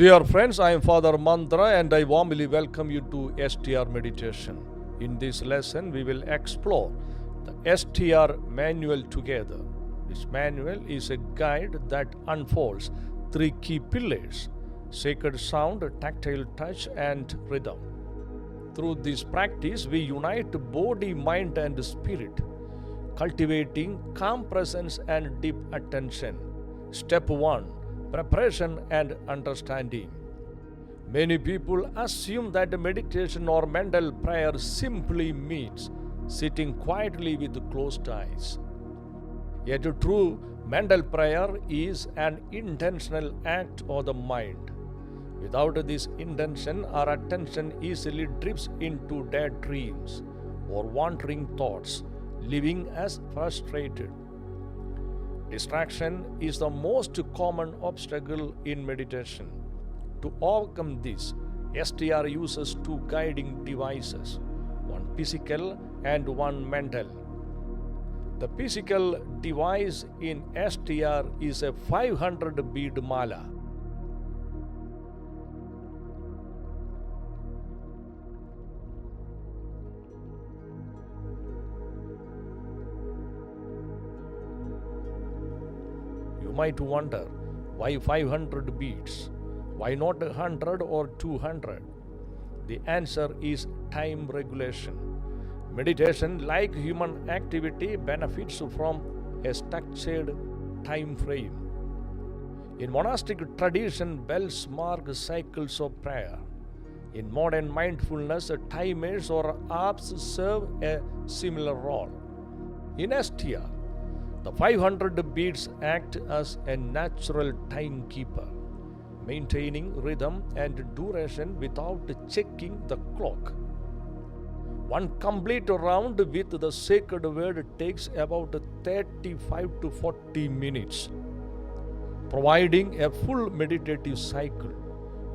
Dear friends, I am Father Mantra and I warmly welcome you to STR Meditation. In this lesson, we will explore the STR manual together. This manual is a guide that unfolds three key pillars: sacred sound, tactile touch, and rhythm. Through this practice, we unite body, mind, and spirit, cultivating calm presence and deep attention. Step 1: Preparation and understanding. Many people assume that meditation or mental prayer simply means sitting quietly with closed eyes. Yet true mental prayer is an intentional act of the mind. Without this intention, our attention easily drifts into daydreams or wandering thoughts, leaving us frustrated. Distraction is the most common obstacle in meditation. To overcome this, STR uses two guiding devices, one physical and one mental. The physical device in STR is a 500 bead mala. You might wonder, why 500 beads? Why not 100 or 200? The answer is time regulation. Meditation, like human activity, benefits from a structured time frame. In monastic tradition, bells mark cycles of prayer. In modern mindfulness, timers or apps serve a similar role. In STR, the 500 beads act as a natural timekeeper, maintaining rhythm and duration without checking the clock. One complete round with the sacred word takes about 35 to 40 minutes, providing a full meditative cycle,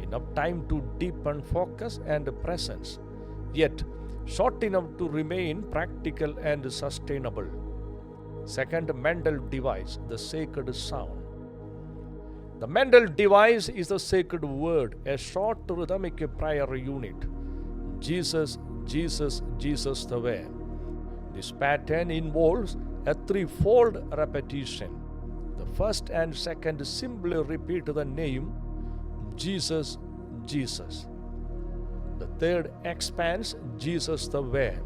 enough time to deepen focus and presence, yet short enough to remain practical and sustainable. Second mental device, the sacred sound. The mental device is the sacred word, a short rhythmic prayer unit. Jesus, Jesus, Jesus the way. This pattern involves a threefold repetition. The first and second simply repeat the name Jesus, Jesus. The third expands Jesus the way.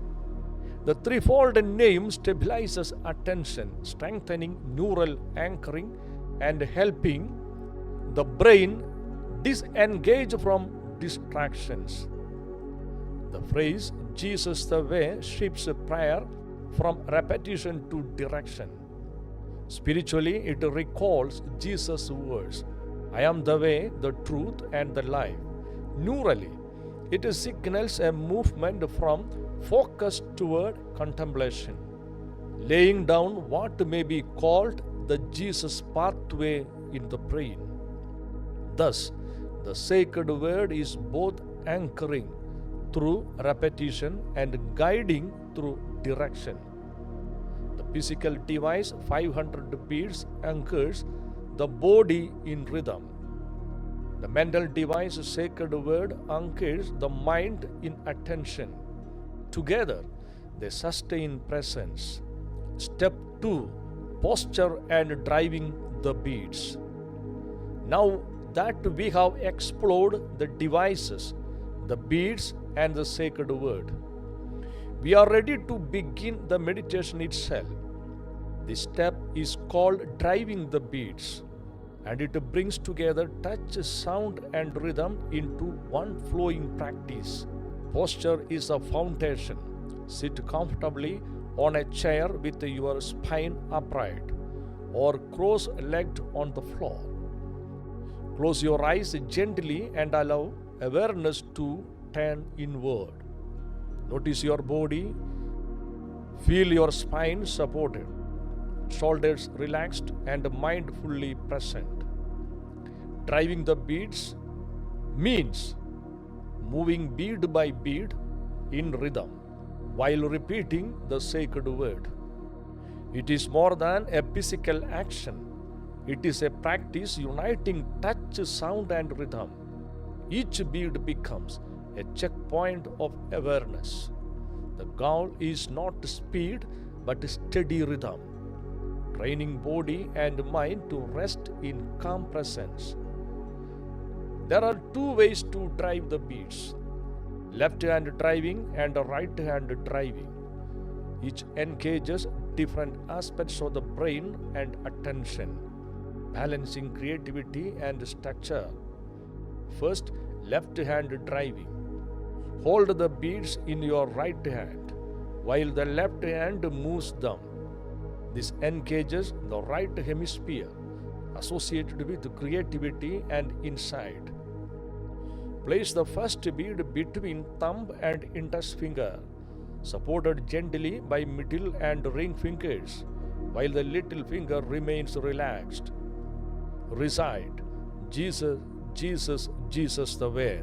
The threefold name stabilizes attention, strengthening neural anchoring and helping the brain disengage from distractions. The phrase Jesus the way shifts prayer from repetition to direction. Spiritually, it recalls Jesus' words, I am the way, the truth, and the life. Neurally, it signals a movement from focus toward contemplation, laying down what may be called the Jesus pathway in the brain. Thus, the sacred word is both anchoring through repetition and guiding through direction. The physical device, 500 beads, anchors the body in rhythm. The mental device, sacred word, anchors the mind in attention. Together, they sustain presence. Step 2: Posture and driving the beads. Now that we have explored the devices, the beads, and the sacred word, we are ready to begin the meditation itself. This step is called driving the beads, and it brings together touch, sound, and rhythm into one flowing practice. Posture is a foundation. Sit comfortably on a chair with your spine upright or cross-legged on the floor. Close your eyes gently and allow awareness to turn inward. Notice your body. Feel your spine supported, shoulders relaxed, and mind fully present. Driving the beads means moving bead by bead in rhythm while repeating the sacred word. It is more than a physical action. It is a practice uniting touch, sound, and rhythm. Each bead becomes a checkpoint of awareness. The goal is not speed but steady rhythm, training body and mind to rest in calm presence. There are two ways to drive the beads: left hand driving and right hand driving. Each engages different aspects of the brain and attention, balancing creativity and structure. First, left hand driving. Hold the beads in your right hand while the left hand moves them. This engages the right hemisphere associated with creativity and insight. Place the first bead between thumb and index finger, supported gently by middle and ring fingers, while the little finger remains relaxed. Recite, Jesus, Jesus, Jesus the way.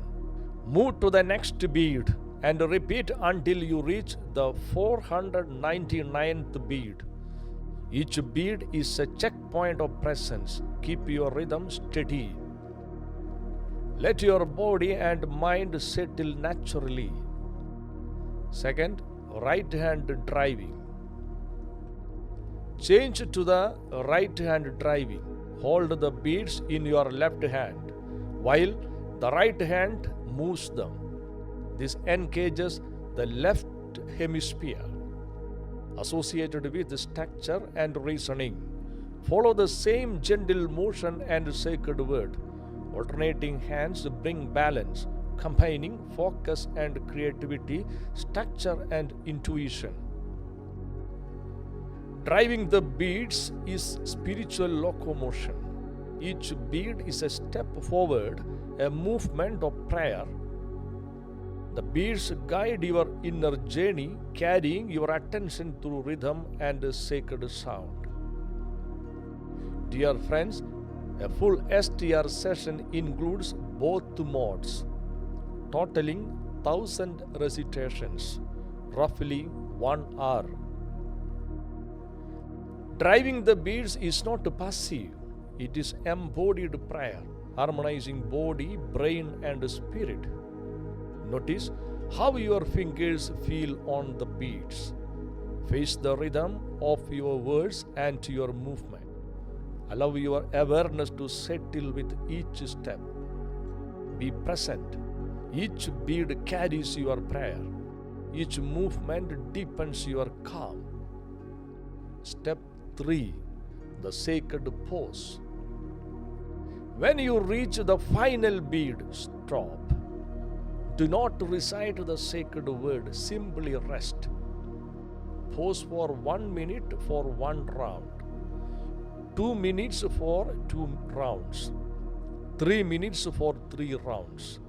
Move to the next bead and repeat until you reach the 499th bead. Each bead is a checkpoint of presence. Keep your rhythm steady. Let your body and mind settle naturally. Second, right hand driving. Change to the right hand driving. Hold the beads in your left hand while the right hand moves them. This engages the left hemisphere associated with structure and reasoning. Follow the same gentle motion and sacred word. Alternating hands bring balance, combining focus and creativity, structure and intuition. Driving the beads is spiritual locomotion. Each bead is a step forward, a movement of prayer. The beads guide your inner journey, carrying your attention through rhythm and sacred sound. Dear friends, a full STR session includes both modes, totaling 1,000 recitations, roughly 1 hour. Driving the beads is not passive, it is embodied prayer, harmonizing body, brain, and spirit. Notice how your fingers feel on the beads. Face the rhythm of your words and your movement. Allow your awareness to settle with each step. Be present. Each bead carries your prayer. Each movement deepens your calm. Step 3. The sacred pose. When you reach the final bead, stop. Do not recite the sacred word, simply rest. Pose for 1 minute for 1 round, 2 minutes for 2 rounds, 3 minutes for 3 rounds.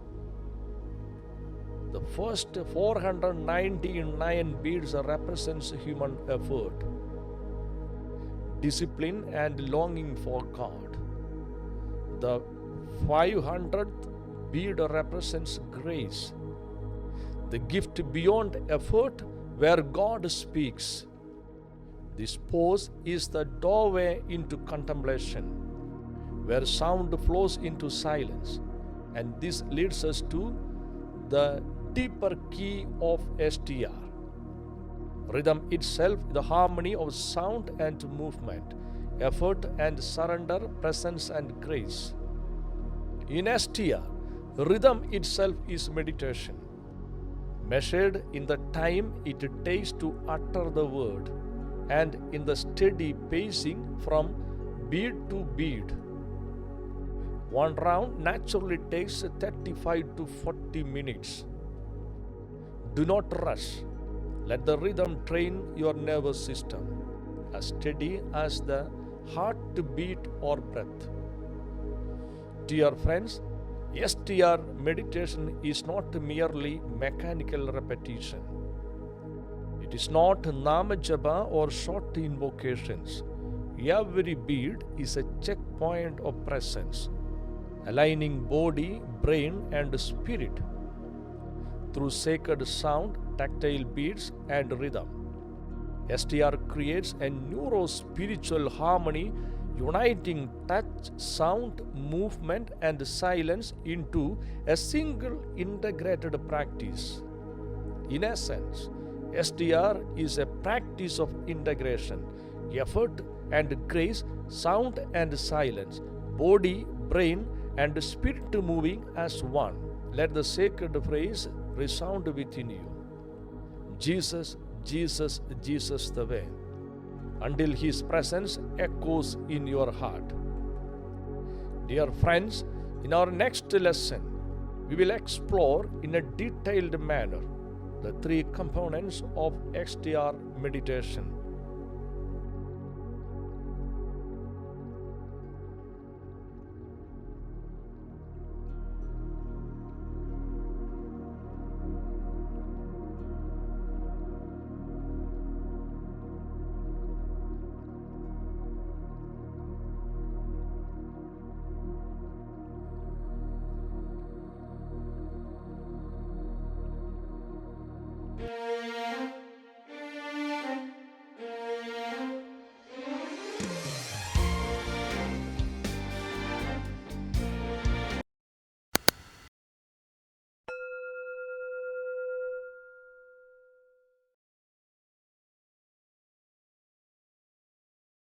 The first 499 beads represents human effort, discipline and longing for God. The 500th bead represents grace, the gift beyond effort where God speaks. This pose is the doorway into contemplation, where sound flows into silence, and this leads us to the deeper key of STR. Rhythm itself, the harmony of sound and movement, effort and surrender, presence and grace. In STR, rhythm itself is meditation, measured in the time it takes to utter the word and in the steady pacing from bead to bead. 1 round naturally takes 35 to 40 minutes. Do not rush. Let the rhythm train your nervous system, as steady as the heartbeat or breath. Dear friends, STR meditation is not merely mechanical repetition. It is not nama japa or short invocations. Every bead is a checkpoint of presence, aligning body, brain, and spirit through sacred sound, tactile beads, and rhythm. STR creates a neuro-spiritual harmony uniting touch, sound, movement, and silence into a single integrated practice. In essence, STR is a practice of integration, effort and grace, sound and silence, body, brain, and spirit moving as one. Let the sacred phrase resound within you. Jesus, Jesus, Jesus the way, until His presence echoes in your heart. Dear friends, in our next lesson, we will explore in a detailed manner the three components of STR meditation: